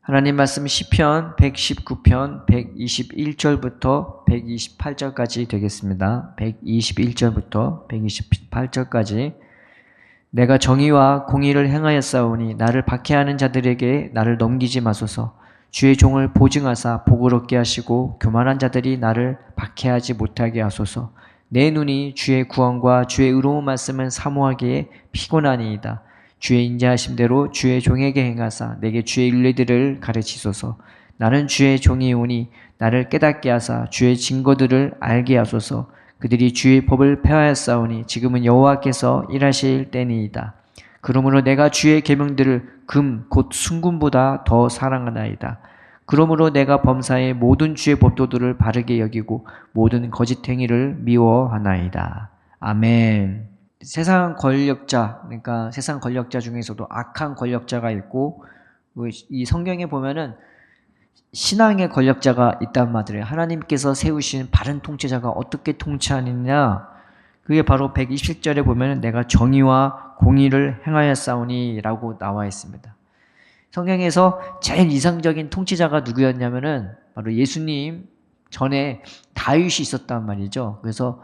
하나님 말씀 시편 119편 121절부터 128절까지 되겠습니다. 121절부터 128절까지 내가 정의와 공의를 행하였사오니 나를 박해하는 자들에게 나를 넘기지 마소서. 주의 종을 보증하사 복을 얻게 하시고 교만한 자들이 나를 박해하지 못하게 하소서. 내 눈이 주의 구원과 주의 의로운 말씀을 사모하기에 피곤하니이다. 주의 인자하심대로 주의 종에게 행하사 내게 주의 율례들을 가르치소서. 나는 주의 종이오니 나를 깨닫게 하사 주의 증거들을 알게 하소서. 그들이 주의 법을 폐하였사오니 지금은 여호와께서 일하실 때니이다. 그러므로 내가 주의 계명들을 금 곧 순금보다 더 사랑하나이다. 그러므로 내가 범사의 모든 주의 법도들을 바르게 여기고 모든 거짓 행위를 미워하나이다. 아멘. 세상 권력자, 그러니까 세상 권력자 중에서도 악한 권력자가 있고, 이 성경에 보면은 신앙의 권력자가 있단 말이에요. 하나님께서 세우신 바른 통치자가 어떻게 통치하느냐? 그게 바로 120절에 보면은 내가 정의와 공의를 행하였사오니 라고 나와 있습니다. 성경에서 제일 이상적인 통치자가 누구였냐면은 바로 예수님 전에 다윗이 있었단 말이죠. 그래서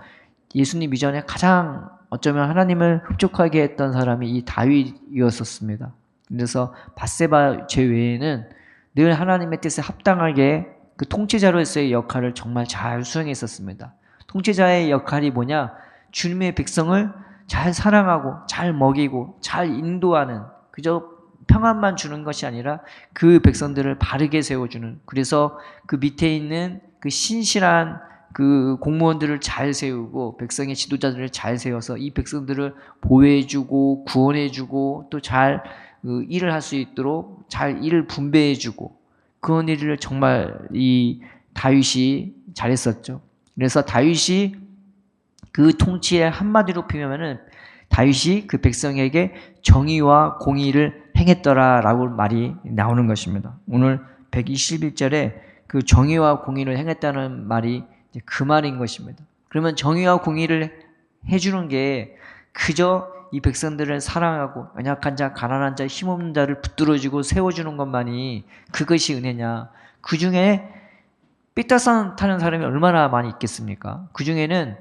예수님 이전에 가장 어쩌면 하나님을 흡족하게 했던 사람이 이 다윗이었었습니다. 그래서 밧세바 제외에는 늘 하나님의 뜻에 합당하게 그 통치자로서의 역할을 정말 잘 수행했었습니다. 통치자의 역할이 뭐냐? 주님의 백성을 잘 사랑하고 잘 먹이고 잘 인도하는, 그저 평안만 주는 것이 아니라 그 백성들을 바르게 세워주는, 그래서 그 밑에 있는 그 신실한 그 공무원들을 잘 세우고 백성의 지도자들을 잘 세워서 이 백성들을 보호해주고 구원해주고 또 잘 일을 할 수 있도록 잘 일을 분배해주고, 그런 일을 정말 이 다윗이 잘했었죠. 그래서 다윗이 그 통치에 한마디로 표현하면은 다윗이 그 백성에게 정의와 공의를 행했더라라고 말이 나오는 것입니다. 오늘 121절에 그 정의와 공의를 행했다는 말이 그 말인 것입니다. 그러면 정의와 공의를 해주는 게 그저 이 백성들을 사랑하고 연약한 자, 가난한 자, 힘없는 자를 붙들어주고 세워주는 것만이 그것이 은혜냐? 그 중에 삐딱선 타는 사람이 얼마나 많이 있겠습니까? 그 중에는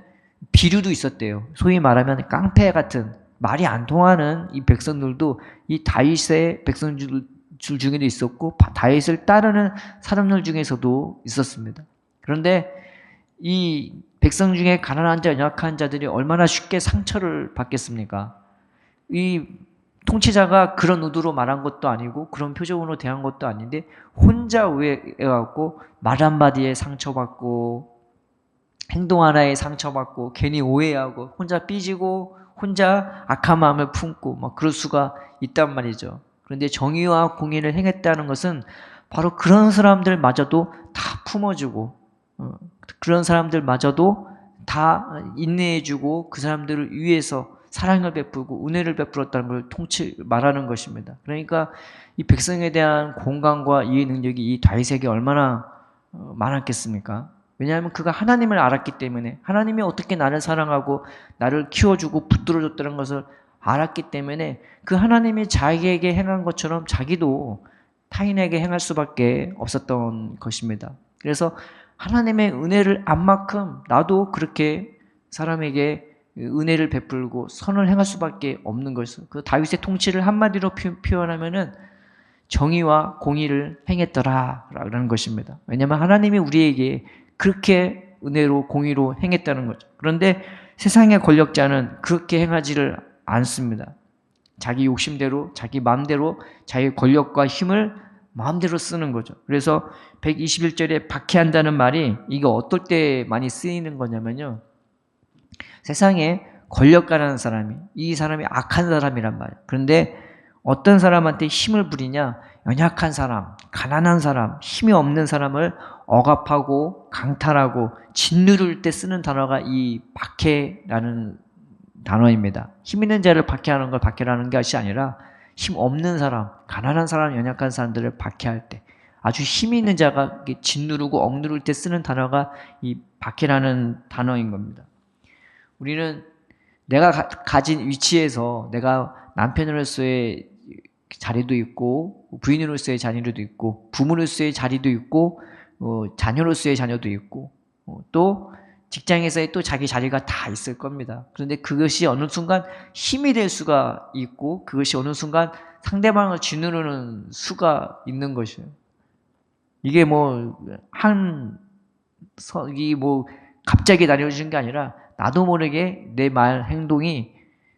비류도 있었대요. 소위 말하면 깡패 같은 말이 안 통하는 이 백성들도 이 다윗의 백성들 중에도 있었고 다윗을 따르는 사람들 중에서도 있었습니다. 그런데 이 백성 중에 가난한 자, 연약한 자들이 얼마나 쉽게 상처를 받겠습니까? 이 통치자가 그런 의도로 말한 것도 아니고 그런 표정으로 대한 것도 아닌데 혼자 오해해갖고 말 한마디에 상처받고 행동 하나에 상처받고 괜히 오해하고 혼자 삐지고 혼자 악한 마음을 품고 막 그럴 수가 있단 말이죠. 그런데 정의와 공의를 행했다는 것은 바로 그런 사람들마저도 다 품어주고 그런 사람들마저도 다 인내해주고 그 사람들을 위해서 사랑을 베풀고 은혜를 베풀었다는 걸 말하는 것입니다. 그러니까 이 백성에 대한 공감과 이해 능력이 이 다윗에게 얼마나 많았겠습니까? 왜냐하면 그가 하나님을 알았기 때문에, 하나님이 어떻게 나를 사랑하고 나를 키워주고 붙들어줬다는 것을 알았기 때문에 그 하나님이 자기에게 행한 것처럼 자기도 타인에게 행할 수밖에 없었던 것입니다. 그래서 하나님의 은혜를 안 만큼 나도 그렇게 사람에게 은혜를 베풀고 선을 행할 수밖에 없는 것이죠. 그 다윗의 통치를 한마디로 표현하면은 정의와 공의를 행했더라라는 것입니다. 왜냐하면 하나님이 우리에게 그렇게 은혜로 공의로 행했다는 거죠. 그런데 세상의 권력자는 그렇게 행하지를 않습니다. 자기 욕심대로 자기 마음대로 자기 권력과 힘을 마음대로 쓰는 거죠. 그래서 121절에 박해한다는 말이 이게 어떨 때 많이 쓰이는 거냐면요, 세상에 권력가라는 사람이, 이 사람이 악한 사람이란 말이에요. 그런데 어떤 사람한테 힘을 부리냐? 연약한 사람, 가난한 사람, 힘이 없는 사람을 억압하고 강탈하고 짓누를 때 쓰는 단어가 이 박해라는 단어입니다. 힘 있는 자를 박해하는 걸 박해라는 것이 아니라 힘 없는 사람, 가난한 사람, 연약한 사람들을 박해할 때, 아주 힘 있는 자가 짓누르고 억누를 때 쓰는 단어가 이 박해라는 단어인 겁니다. 우리는 내가 가진 위치에서 내가 남편으로서의 자리도 있고, 부인으로서의 자리도 있고, 부모로서의 자리도 있고, 자녀로서의 자녀도 있고, 또 직장에서의 또 자기 자리가 다 있을 겁니다. 그런데 그것이 어느 순간 힘이 될 수가 있고, 그것이 어느 순간 상대방을 짓누르는 수가 있는 것이에요. 이게 갑자기 나뉘어지는 게 아니라 나도 모르게 내 말, 행동이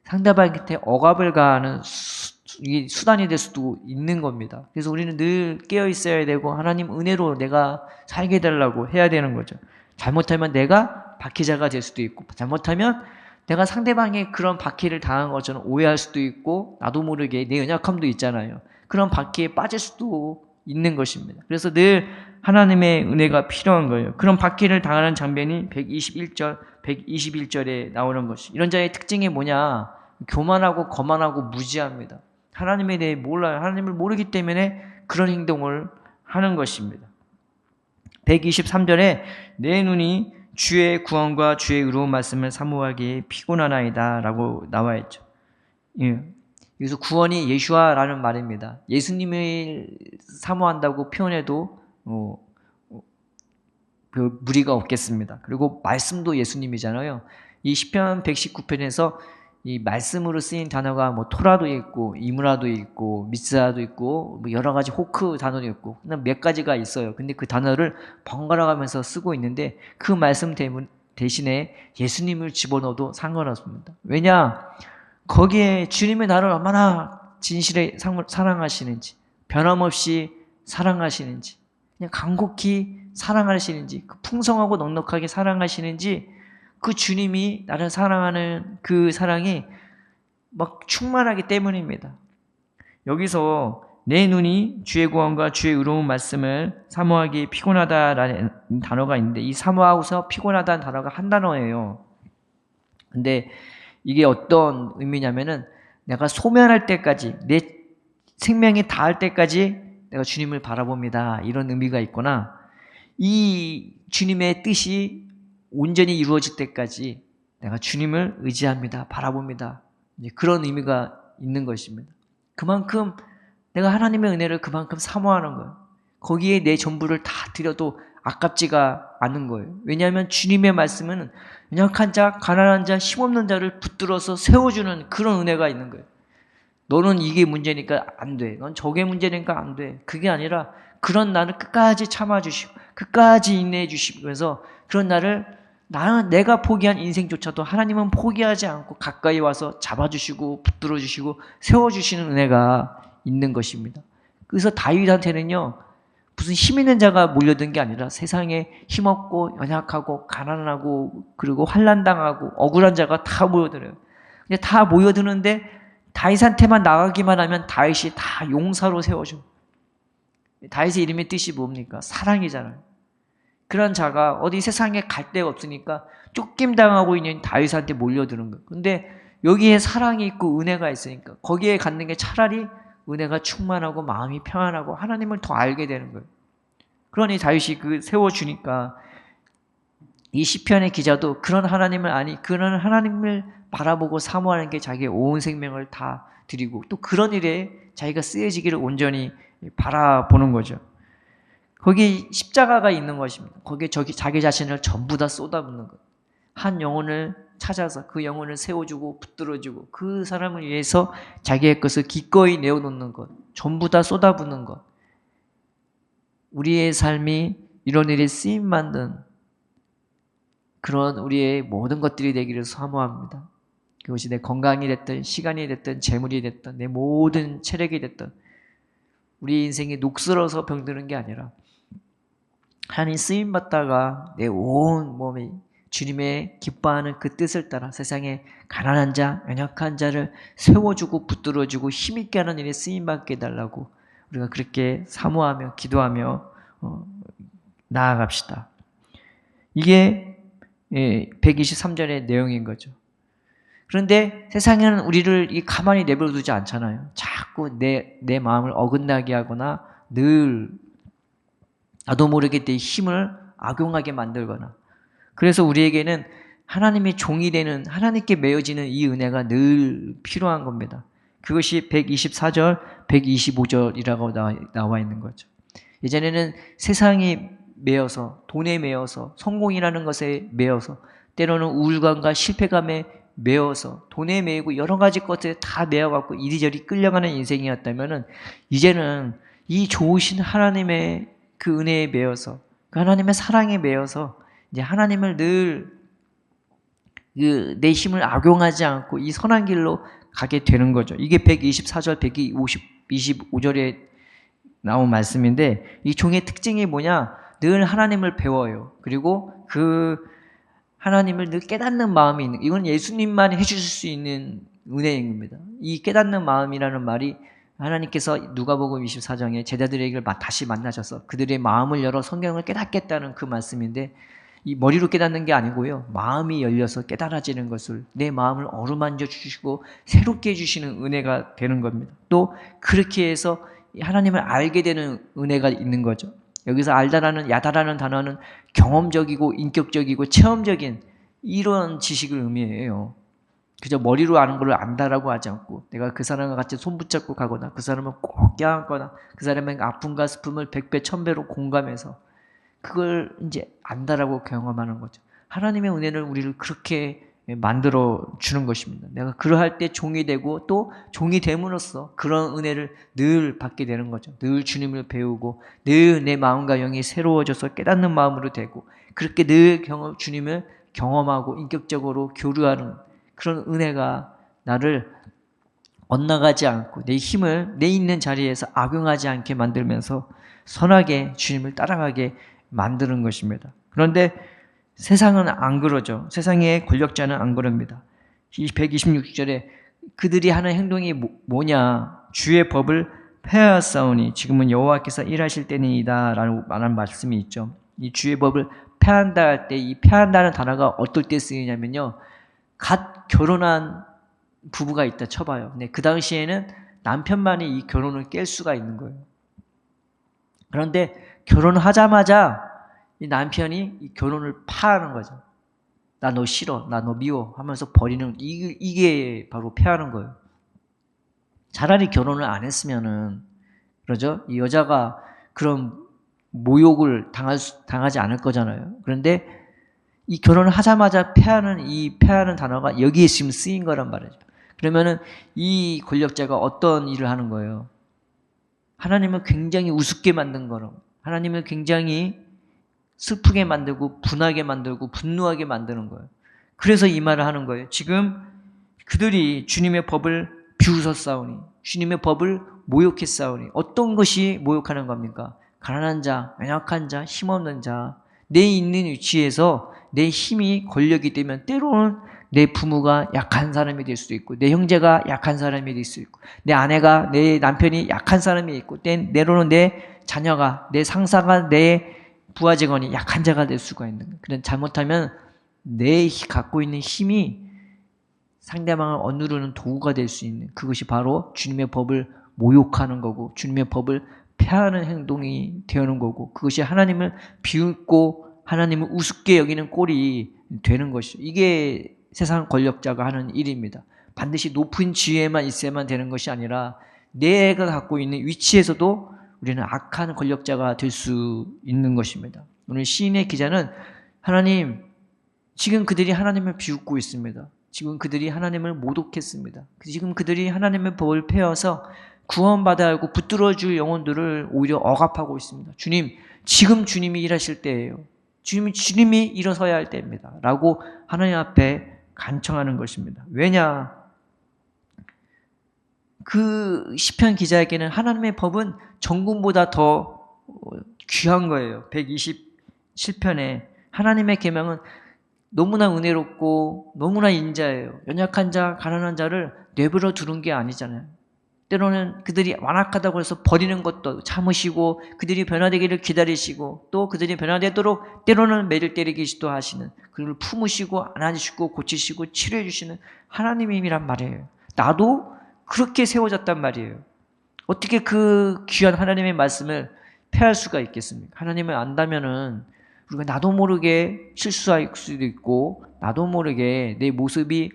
상대방한테 억압을 가하는 수단이 될 수도 있는 겁니다. 그래서 우리는 늘 깨어 있어야 되고 하나님 은혜로 내가 살게 되려고 해야 되는 거죠. 잘못하면 내가 박해자가 될 수도 있고, 잘못하면 내가 상대방의 그런 박해를 당한 것처럼 오해할 수도 있고, 나도 모르게 내 연약함도 있잖아요. 그런 박해에 빠질 수도 있는 것입니다. 그래서 늘 하나님의 은혜가 필요한 거예요. 그런 박해를 당하는 장면이 121절에 나오는 것이. 이런 자의 특징이 뭐냐? 교만하고 거만하고 무지합니다. 하나님에 대해 몰라요. 하나님을 모르기 때문에 그런 행동을 하는 것입니다. 123절에 내 눈이 주의 구원과 주의 의로운 말씀을 사모하기에 피곤하나이다 라고 나와 있죠. 예. 여기서 구원이 예수와라는 말입니다. 예수님을 사모한다고 표현해도 무리가 없겠습니다. 그리고 말씀도 예수님이잖아요. 이 시편 119편에서 이 말씀으로 쓰인 단어가 토라도 있고 이무라도 있고 미스라도 있고 여러 가지 호크 단어도 있고 몇 가지가 있어요. 근데 그 단어를 번갈아 가면서 쓰고 있는데 그 말씀 대신에 예수님을 집어넣어도 상관없습니다. 왜냐? 거기에 주님의 나를 얼마나 진실에 사랑하시는지, 변함없이 사랑하시는지, 그냥 간곡히 사랑하시는지, 풍성하고 넉넉하게 사랑하시는지, 그 주님이 나를 사랑하는 그 사랑이 막 충만하기 때문입니다. 여기서 내 눈이 주의 구원과 주의 의로운 말씀을 사모하기 피곤하다라는 단어가 있는데, 이 사모하고서 피곤하다는 단어가 한 단어예요. 근데 이게 어떤 의미냐면은 내가 소멸할 때까지, 내 생명이 다할 때까지 내가 주님을 바라봅니다, 이런 의미가 있거나, 이 주님의 뜻이 온전히 이루어질 때까지 내가 주님을 의지합니다, 바라봅니다, 그런 의미가 있는 것입니다. 그만큼 내가 하나님의 은혜를 그만큼 사모하는 거예요. 거기에 내 전부를 다 드려도 아깝지가 않은 거예요. 왜냐하면 주님의 말씀은 연약한 자, 가난한 자, 힘없는 자를 붙들어서 세워주는 그런 은혜가 있는 거예요. 너는 이게 문제니까 안 돼, 넌 저게 문제니까 안 돼, 그게 아니라 그런 나를 끝까지 참아주시고 끝까지 인내해 주시면서 그런 내가 포기한 인생조차도 하나님은 포기하지 않고 가까이 와서 잡아주시고 붙들어주시고 세워주시는 은혜가 있는 것입니다. 그래서 다윗한테는요, 무슨 힘 있는 자가 몰려든 게 아니라 세상에 힘없고 연약하고 가난하고 그리고 환난당하고 억울한 자가 다 모여들어요. 근데 다 모여드는데 다윗한테만 나가기만 하면 다윗이 다 용사로 세워줘. 다윗의 이름의 뜻이 뭡니까? 사랑이잖아요. 그런 자가 어디 세상에 갈 데가 없으니까 쫓김당하고 있는 다윗한테 몰려드는 거예요. 근데 여기에 사랑이 있고 은혜가 있으니까 거기에 갖는 게 차라리 은혜가 충만하고 마음이 평안하고 하나님을 더 알게 되는 거예요. 그러니 다윗이 세워주니까 이 시편의 기자도 그런 하나님을 바라보고 사모하는 게 자기의 온 생명을 다 드리고 또 그런 일에 자기가 쓰여지기를 온전히 바라보는 거죠. 거기에 십자가가 있는 것입니다. 거기에 자기 자신을 전부 다 쏟아붓는 것. 한 영혼을 찾아서 그 영혼을 세워주고 붙들어주고 그 사람을 위해서 자기의 것을 기꺼이 내어놓는 것, 전부 다 쏟아붓는 것. 우리의 삶이 이런 일에 쓰임 만든 그런 우리의 모든 것들이 되기를 사모합니다. 그것이 내 건강이 됐든 시간이 됐든 재물이 됐든 내 모든 체력이 됐든 우리 인생이 녹슬어서 병드는 게 아니라 하나님 쓰임받다가 내 온 몸이 주님의 기뻐하는 그 뜻을 따라 세상에 가난한 자, 연약한 자를 세워주고 붙들어주고 힘있게 하는 일에 쓰임받게 해달라고 우리가 그렇게 사모하며 기도하며 나아갑시다. 이게 123절의 내용인 거죠. 그런데 세상에는 우리를 가만히 내버려두지 않잖아요. 자꾸 내 마음을 어긋나게 하거나 늘 나도 모르게 내 힘을 악용하게 만들거나, 그래서 우리에게는 하나님의 종이 되는 하나님께 매어지는 이 은혜가 늘 필요한 겁니다. 그것이 124절, 125절이라고 나와 있는 거죠. 예전에는 세상이 매여서, 돈에 매여서, 성공이라는 것에 매여서, 때로는 우울감과 실패감에 매여서, 돈에 매이고 여러 가지 것들에 다 매여갖고 이리저리 끌려가는 인생이었다면은, 이제는 이 좋으신 하나님의 그 은혜에 매여서, 그 하나님의 사랑에 매여서, 이제 하나님을 늘 내 힘을 악용하지 않고 이 선한 길로 가게 되는 거죠. 이게 124절, 125절에 나온 말씀인데, 이 종의 특징이 뭐냐? 늘 하나님을 배워요. 그리고 그 하나님을 늘 깨닫는 마음이 있는, 이건 예수님만 해주실 수 있는 은혜인 겁니다. 이 깨닫는 마음이라는 말이 하나님께서 누가복음 24장에 제자들에게 다시 만나셔서 그들의 마음을 열어 성경을 깨닫겠다는 그 말씀인데, 이 머리로 깨닫는 게 아니고요, 마음이 열려서 깨달아지는 것을, 내 마음을 어루만져 주시고 새롭게 해주시는 은혜가 되는 겁니다. 또 그렇게 해서 하나님을 알게 되는 은혜가 있는 거죠. 여기서 알다라는, 야다라는 단어는 경험적이고 인격적이고 체험적인 이런 지식을 의미해요. 그저 머리로 아는 걸 안다라고 하지 않고, 내가 그 사람과 같이 손 붙잡고 가거나 그 사람을 꼭 껴안거나 그 사람의 아픔과 슬픔을 100배 1000배로 공감해서 그걸 이제 안다라고 경험하는 거죠. 하나님의 은혜는 우리를 그렇게 만들어 주는 것입니다. 내가 그러할 때 종이 되고, 또 종이 됨으로써 그런 은혜를 늘 받게 되는 거죠. 늘 주님을 배우고, 늘 내 마음과 영이 새로워져서 깨닫는 마음으로 되고, 그렇게 늘 주님을 경험하고 인격적으로 교류하는 그런 은혜가 나를 엇나가지 않고 내 힘을 내 있는 자리에서 악용하지 않게 만들면서 선하게 주님을 따라가게 만드는 것입니다. 그런데 세상은 안 그러죠. 세상의 권력자는 안 그럽니다. 126절에 그들이 하는 행동이 뭐냐? 주의 법을 폐하였사오니 지금은 여호와께서 일하실 때니이다 라고 말하는 말씀이 있죠. 이 주의 법을 폐한다 할 때, 이 폐한다는 단어가 어떨 때 쓰이냐면요, 갓 결혼한 부부가 있다 쳐봐요. 근데 그 당시에는 남편만이 이 결혼을 깰 수가 있는 거예요. 그런데 결혼하자마자 이 남편이 이 결혼을 파하는 거죠. 나 너 싫어, 나 너 미워 하면서 버리는, 이게 바로 폐하는 거예요. 차라리 결혼을 안 했으면은, 그러죠? 이 여자가 그런 모욕을 당하지 않을 거잖아요. 그런데 이 결혼을 하자마자 이 폐하는 단어가 여기에 지금 쓰인 거란 말이죠. 그러면은 이 권력자가 어떤 일을 하는 거예요? 하나님을 굉장히 우습게 만든 거로, 하나님을 굉장히 슬프게 만들고 분하게 만들고 분노하게 만드는 거예요. 그래서 이 말을 하는 거예요. 지금 그들이 주님의 법을 비웃었사오니, 주님의 법을 모욕했사오니. 어떤 것이 모욕하는 겁니까? 가난한 자, 연약한 자, 힘없는 자, 내 있는 위치에서 내 힘이 권력이 되면 때로는 내 부모가 약한 사람이 될 수도 있고, 내 형제가 약한 사람이 될 수 있고, 내 아내가, 내 남편이 약한 사람이 있고, 때로는 내 자녀가, 내 상사가, 내 부하 직원이 약한 자가 될 수가 있는 거예요. 그런 잘못하면 내 갖고 있는 힘이 상대방을 억누르는 도구가 될 수 있는, 그것이 바로 주님의 법을 모욕하는 거고 주님의 법을 폐하는 행동이 되는 거고, 그것이 하나님을 비웃고 하나님을 우습게 여기는 꼴이 되는 것이죠. 이게 세상 권력자가 하는 일입니다. 반드시 높은 지위에만 있어야만 되는 것이 아니라 내가 갖고 있는 위치에서도 우리는 악한 권력자가 될 수 있는 것입니다. 오늘 시인의 기자는, 하나님, 지금 그들이 하나님을 비웃고 있습니다. 지금 그들이 하나님을 모독했습니다. 지금 그들이 하나님의 법을 폐해서 구원받아야 하고 붙들어줄 영혼들을 오히려 억압하고 있습니다. 주님, 지금 주님이 일하실 때예요. 주님이 일어서야 할 때입니다. 라고 하나님 앞에 간청하는 것입니다. 왜냐? 그 시편 기자에게는 하나님의 법은 정금보다 더 귀한 거예요. 127편에 하나님의 계명은 너무나 은혜롭고 너무나 인자해요. 연약한 자, 가난한 자를 내버려 두는 게 아니잖아요. 때로는 그들이 완악하다고 해서 버리는 것도 참으시고, 그들이 변화되기를 기다리시고, 또 그들이 변화되도록 때로는 매를 때리기도 하시는, 그를 품으시고 안아주시고 고치시고 치료해 주시는 하나님이란 말이에요. 나도 그렇게 세워졌단 말이에요. 어떻게 그 귀한 하나님의 말씀을 폐할 수가 있겠습니까? 하나님을 안다면은 우리가 나도 모르게 실수할 수도 있고, 나도 모르게 내 모습이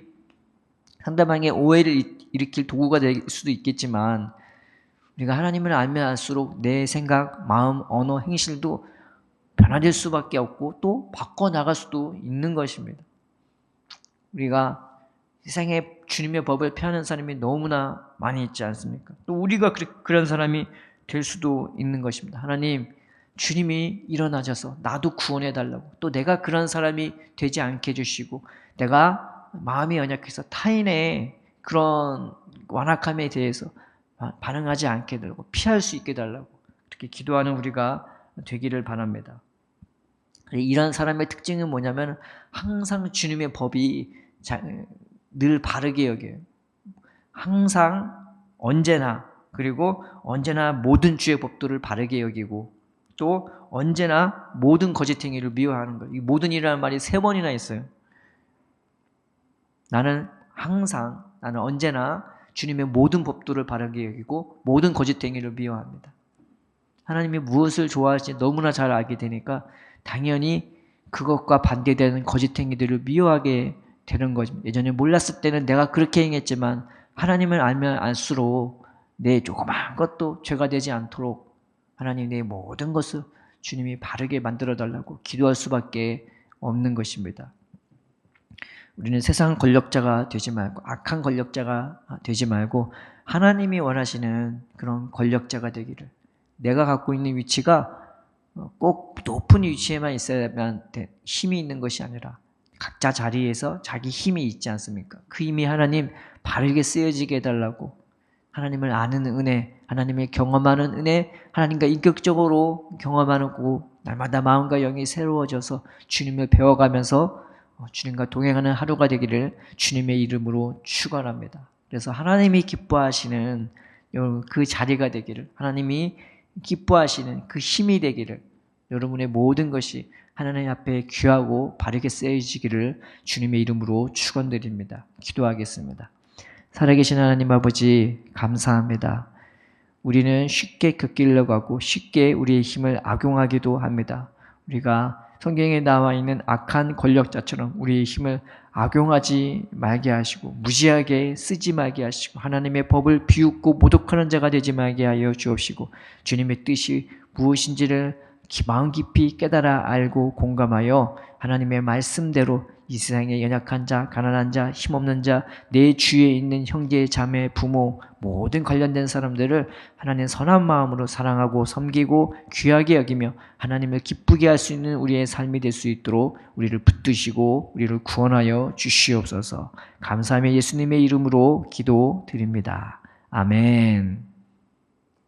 상대방의 오해를 일으킬 도구가 될 수도 있겠지만 우리가 하나님을 알면 알수록 내 생각, 마음, 언어, 행실도 변화될 수밖에 없고 또 바꿔나갈 수도 있는 것입니다. 우리가 세상에 주님의 법을 펴는 사람이 너무나 많이 있지 않습니까? 또 우리가 그런 사람이 될 수도 있는 것입니다. 하나님, 주님이 일어나셔서 나도 구원해 달라고, 또 내가 그런 사람이 되지 않게 해주시고 내가 마음이 연약해서 타인의 그런 완악함에 대해서 반응하지 않게 달라고, 피할 수 있게 달라고 그렇게 기도하는 우리가 되기를 바랍니다. 이런 사람의 특징은 뭐냐면 항상 주님의 법이 늘 바르게 여겨요. 항상 언제나, 그리고 언제나 모든 주의 법도를 바르게 여기고 또 언제나 모든 거짓 행위를 미워하는 거예요. 이 모든이라는 말이 3번이나 있어요. 나는 언제나 주님의 모든 법도를 바르게 여기고 모든 거짓 행위를 미워합니다. 하나님이 무엇을 좋아하실지 너무나 잘 알게 되니까 당연히 그것과 반대되는 거짓 행위들을 미워하게 되는 거죠. 예전에 몰랐을 때는 내가 그렇게 행했지만 하나님을 알면 알수록 내 조그마한 것도 죄가 되지 않도록 하나님 내 모든 것을 주님이 바르게 만들어 달라고 기도할 수밖에 없는 것입니다. 우리는 세상 권력자가 되지 말고 악한 권력자가 되지 말고 하나님이 원하시는 그런 권력자가 되기를, 내가 갖고 있는 위치가 꼭 높은 위치에만 있어야만 힘이 있는 것이 아니라 각자 자리에서 자기 힘이 있지 않습니까? 그 힘이 하나님 바르게 쓰여지게 해달라고, 하나님을 아는 은혜, 하나님의 경험하는 은혜, 하나님과 인격적으로 경험하고 날마다 마음과 영이 새로워져서 주님을 배워가면서 주님과 동행하는 하루가 되기를 주님의 이름으로 축원합니다. 그래서 하나님이 기뻐하시는 그 자리가 되기를, 하나님이 기뻐하시는 그 힘이 되기를, 여러분의 모든 것이 하나님 앞에 귀하고 바르게 쓰여지기를 주님의 이름으로 축원드립니다. 기도하겠습니다. 살아계신 하나님 아버지, 감사합니다. 우리는 쉽게 곁길로 가고 쉽게 우리의 힘을 악용하기도 합니다. 우리가 성경에 나와 있는 악한 권력자처럼 우리의 힘을 악용하지 말게 하시고 무지하게 쓰지 말게 하시고 하나님의 법을 비웃고 모독하는 자가 되지 말게 하여 주옵시고 주님의 뜻이 무엇인지를 마음 깊이 깨달아 알고 공감하여 하나님의 말씀대로 이 세상의 연약한 자, 가난한 자, 힘없는 자, 내 주위에 있는 형제, 자매, 부모 모든 관련된 사람들을 하나님의 선한 마음으로 사랑하고 섬기고 귀하게 여기며 하나님을 기쁘게 할 수 있는 우리의 삶이 될 수 있도록 우리를 붙드시고 우리를 구원하여 주시옵소서. 감사하며 예수님의 이름으로 기도드립니다. 아멘.